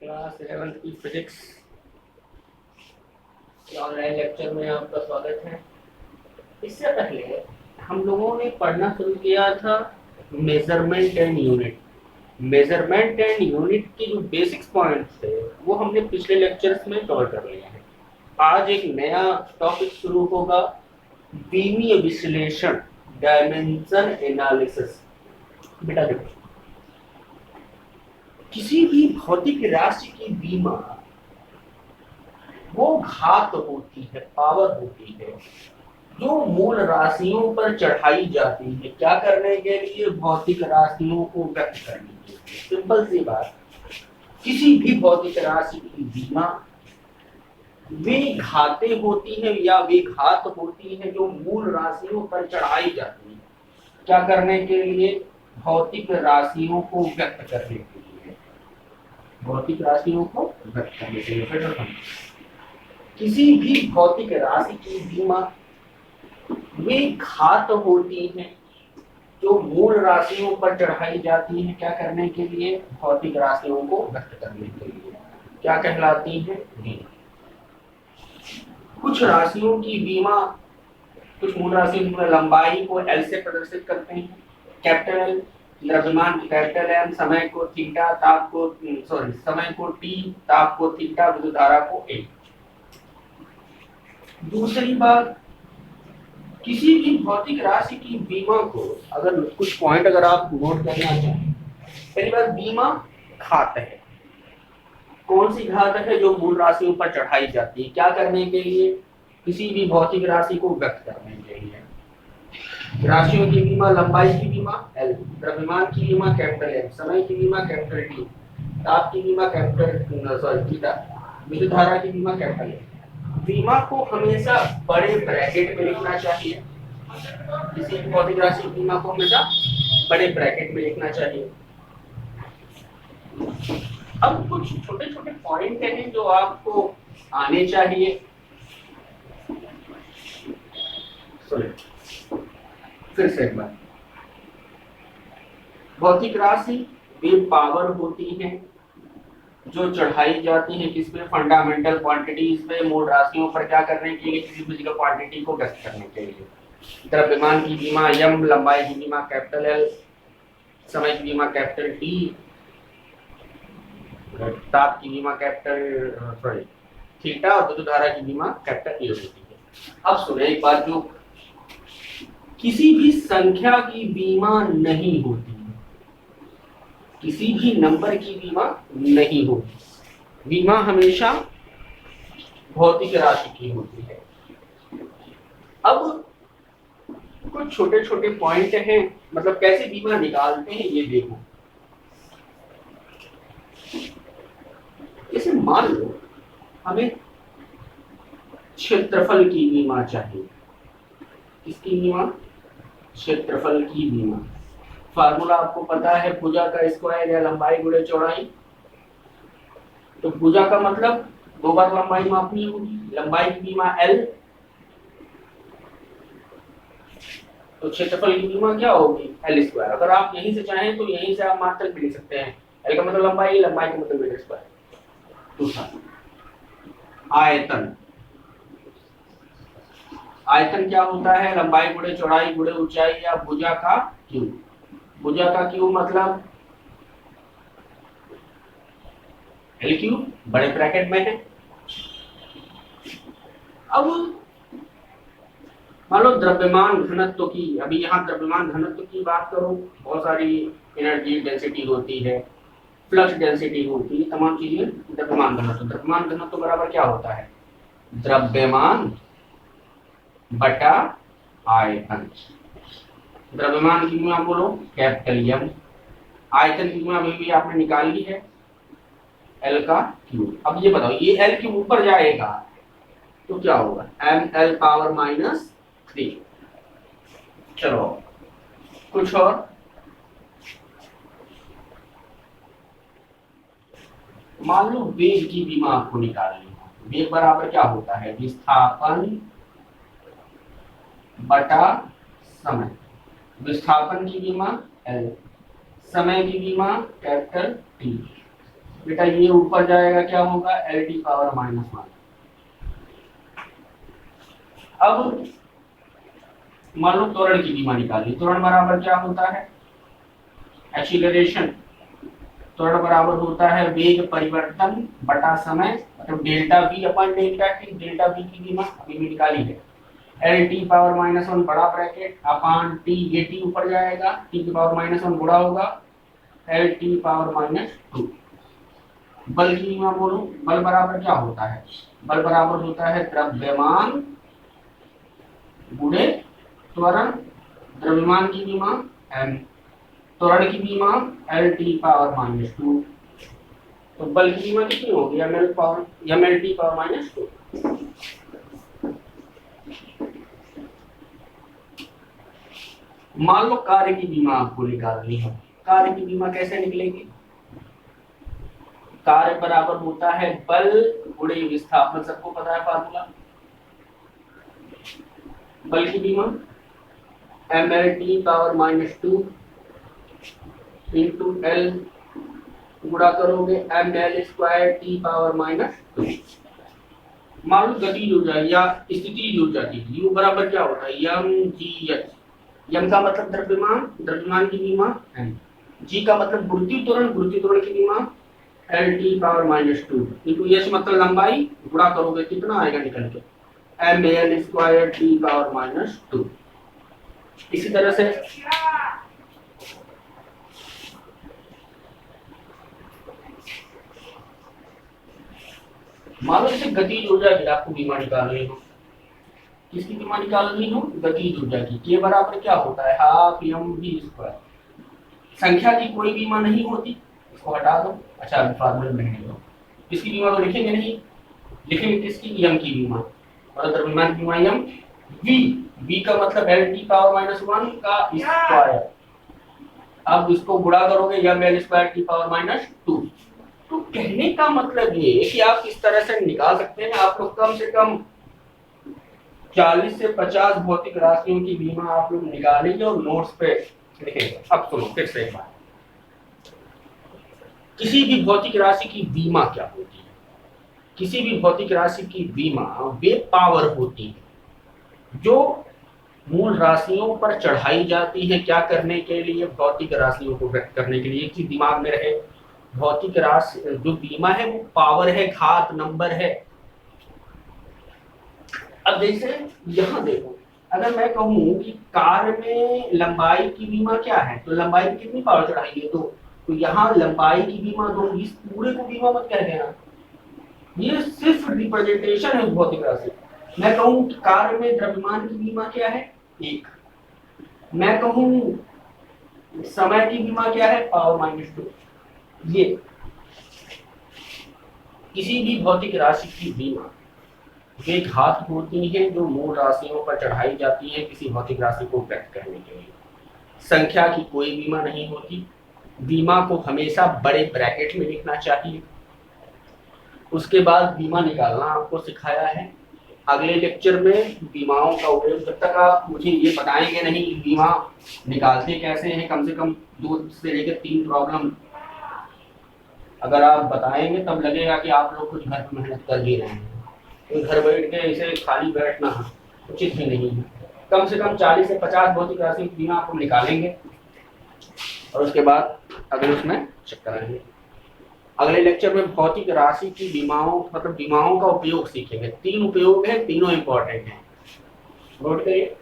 Class 11 की physics के online lecture में आपका स्वागत है। इससे पहले हम लोगों ने पढ़ना शुरू किया था measurement and unit. Measurement and unit के जो बेसिक्स पॉइंट्स थे वो हमने पिछले लेक्चर्स में कवर कर लिया है। आज एक नया टॉपिक शुरू होगा, बीमीय विश्लेषण, डायमेंशन एनालिसिस। बेटा देखो, किसी भी भौतिक राशि की बीमा वो घात होती है, पावर होती है जो मूल राशियों पर चढ़ाई जाती है। क्या करने के लिए? भौतिक राशियों को व्यक्त करने के लिए। सिंपल सी बात, किसी भी भौतिक राशि की बीमा वे घातें होती हैं या वे घात होती हैं जो मूल राशियों पर चढ़ाई जाती है। क्या करने के लिए? भौतिक राशियों को व्यक्त करने के लिए। भौतिक राशियों को व्यक्त करने के लिए किसी भी भौतिक राशि की बीमा वे घात होती हैं जो मूल राशियों पर चढ़ाई जाती है। क्या करने के लिए? भौतिक राशियों को व्यक्त करने के लिए। क्या कहलाती है? बीमा। कुछ राशियों की बीमा, कुछ मूल राशियों की लंबाई को एल से प्रदर्शित करते हैं। कैपिटल एल, द्रव्यमान कैपिटल एम, समय को थीटा, ताप को समय को टी, ताप को थीटा, विद्युत धारा को ए। दूसरी बात, किसी भी भौतिक राशि की बीमा को अगर कुछ पॉइंट अगर आप नोट करना चाहें। पहली बात, बीमा घात है। कौन सी घात है? जो मूल राशियों पर चढ़ाई जाती है। क्या करने के लिए? किसी भी भौतिक राशि को व्यक्त करने के लिए। राशियों की बीमा, लंबाई की बीमा एल, द्रव्यमान की बीमा कैपिटल एम, समय की बीमा कैपिटल टी, ताप की बीमा कैपिटल थीटा, विद्युत धारा की बीमा कैपिटल ए। बीमा को हमेशा बड़े ब्रैकेट में लिखना चाहिए। किसी भी भौतिक राशि की बीमा को हमेशा बड़े ब्रैकेट में लिखना चाहिए। अब कुछ छोटे छोटे पॉइंट हैं जो आपको आने चाहिए। फिर से एक बार, भौतिक राशि वे पावर होती हैं जो चढ़ाई जाती है किस पे? फंडामेंटल क्वांटिटीज पे, मूल राशियों पर। क्या करने के लिए? किसी फिजिकल क्वांटिटी को व्यक्त करने के लिए। द्रव्यमान की बीमा एम, लंबाई की बीमा कैपिटल एल, समय की बीमा कैपिटल टी, ताप की बीमा कैपिटल थीटा और विद्युत धारा की बीमा कैपिटल ए होती है। अब सुने एक बात, जो किसी भी संख्या की बीमा नहीं होती, किसी भी नंबर की बीमा नहीं होती। बीमा हमेशा भौतिक राशि की होती है। अब कुछ छोटे छोटे पॉइंट हैं, मतलब कैसे बीमा निकालते हैं ये देखो। जैसे मान लो हमें क्षेत्रफल की बीमा चाहिए। किसकी बीमा? क्षेत्रफल की बीमा। फार्मूला आपको पता है, भुजा का स्क्वायर या लंबाई गुणे चौड़ाई। तो भुजा का मतलब दो बार लंबाई मापनी होगी। लंबाई की बीमा एल, तो क्षेत्रफल की बीमा क्या होगी? L square. अगर आप यहीं से चाहें तो यहीं से आप मात्रक भी लिख सकते हैं। एल का मतलब लंबाई, लंबाई का मतलब एल स्क्वायर। दूसरा, आयतन। आयतन क्या होता है? लंबाई गुणे चौड़ाई गुणे ऊंचाई या भुजा का क्यूब। भुजा का क्यूब मतलब एल क्यूब, बड़े ब्रैकेट में है। अब मान लो द्रव्यमान घनत्व की, अभी यहाँ द्रव्यमान घनत्व की बात करो, बहुत सारी एनर्जी डेंसिटी होती है, फ्लक्स डेंसिटी होती है, तमाम चीजें। द्रव्यमान घनत्व, द्रव्यमान घनत्व बराबर क्या होता है? द्रव्यमान बटा आयतन। द्रव्यमान की बीमा बोलो कैपिटल एम, आयतन की बीमा अभी भी आपने निकाली है एल का क्यूब। अब ये बताओ, ये एल के ऊपर जाएगा तो क्या होगा? M L power -3। चलो कुछ और, मान लो वेग की बीमा आपको निकालनी है। वेग बराबर क्या होता है? विस्थापन बटा समय। विस्थापन की बीमा एल, समय की बीमा कैपिटल टी। बेटा ये ऊपर जाएगा क्या होगा, एल टी पावर -1। अब मान लो त्वरण की बीमा निकाली, त्वरण बराबर क्या होता है, एक्सीलरेशन। त्वरण बराबर होता है वेग परिवर्तन बटा समय, मतलब delta we upon delta T, delta we की बीमा अभी भी निकाली है, एल टी पावर -1 बड़ा ब्रैकेट अपान टी, ये टी ऊपर जाएगा, टी की पावर -1 गुणा होगा एल टी पावर -2। बल की बीमा बोलो, बल बराबर क्या होता है, बल बराबर होता है द्रव्यमान गुणे त्वरण, द्रव्यमान की बीमा एम, त्वरण की बीमा एल टी पावर -2। तो बल की बीमा कितनी होगी, एम एल टी पावर -2। मान लो कार्य की बीमा आपको निकालनी है, कार्य की बीमा कैसे निकलेगी, कार्य बराबर होता है बल गुणे विस्थापन, सबको पता है फार्मूला। बल की बीमा M L T power -2 into L गुणा करोगे M L square T power -2। मान लो गतिज ऊर्जा या स्थितिज ऊर्जा की यू बराबर क्या होता है, यम जी एच। यम का मतलब द्रव्यमान, द्रव्यमान की बीमा एम, जी का मतलब गुरुत्वीय त्वरण, गुरुत्वीय त्वरण की बीमा L T power -2 into H मतलब लंबाई, गुणा करोगे कितना आएगा निकल के, M L square T power -2। इसी तरह से मान लो जैसे गतिज ऊर्जा की आपको बीमा निकालनी हो, किसकी बीमा निकालनी हो, गतिज ऊर्जा की, के बराबर क्या होता है हाफ एम वी स्क्वायर। संख्या की कोई बीमा नहीं होती, इसको हटा दो, अच्छा फॉर्मूले में लिखने दो, इसकी बीमा तो लिखेंगे नहीं, लिखेंगे किसकी, यम की बीमा, और द्रव्यमान की बीमा यम वी, वी का मतलब एल टी पावर -1 का स्क्वायर। अब इसको गुणा करोगे M L square T power -2। तो कहने का मतलब ये कि आप इस तरह से निकाल सकते हैं, आप लोग कम से कम 40 से 50 भौतिक राशियों की बीमा आप लोग निकालेंगे और नोट्स पे लिखेंगे। अब सुनो फिर से एक बार, किसी भी भौतिक राशि की बीमा क्या होती है, किसी भी भौतिक राशि की बीमा वे पावर होती है जो मूल राशियों पर चढ़ाई जाती है, क्या करने के लिए, भौतिक राशियों को व्यक्त करने के लिए। एक चीज दिमाग में रहे, भौतिक राशि जो बीमा है वो पावर है, घात नंबर है। अब जैसे यहाँ देखो, अगर मैं कहूं कि कार में लंबाई की बीमा क्या है, तो लंबाई की कितनी पावर चढ़ाई है, तो यहाँ लंबाई की बीमा दो, इस पूरे को बीमा मत कह देना, ये सिर्फ रिप्रेजेंटेशन है भौतिक राशि। मैं कहूं कि कार में द्रव्यमान की बीमा क्या है 1, मैं कहूं समय की बीमा क्या है पावर -2। ये किसी भी भौतिक राशि की बीमा वे घात होती है जो मूल राशियों पर चढ़ाई जाती है किसी भौतिक राशि को व्यक्त करने के लिए। संख्या की कोई बीमा नहीं होती, बीमा को हमेशा बड़े ब्रैकेट में लिखना चाहिए। उसके बाद बीमा निकालना आपको सिखाया है। अगले लेक्चर में बीमाओं का उपयोग, जब तक आप मुझे ये बताएंगे नहीं बीमा निकालते कैसे हैं, कम से कम 2 से लेकर 3 प्रॉब्लम अगर आप बताएंगे तब लगेगा कि आप लोग कुछ घर में मेहनत कर भी रहे हैं। तो घर बैठ के इसे खाली बैठना उचित ही नहीं है। कम से कम 40 से 50 भौतिक राशि की बीमा आप निकालेंगे और उसके बाद अगले उसमें चेक कराएंगे। अगले लेक्चर में भौतिक राशि की बीमाओं मतलब बीमाओं का उपयोग सीखेंगे। 3 उपयोग है, तीनों इंपॉर्टेंट हैं। नोट करिए।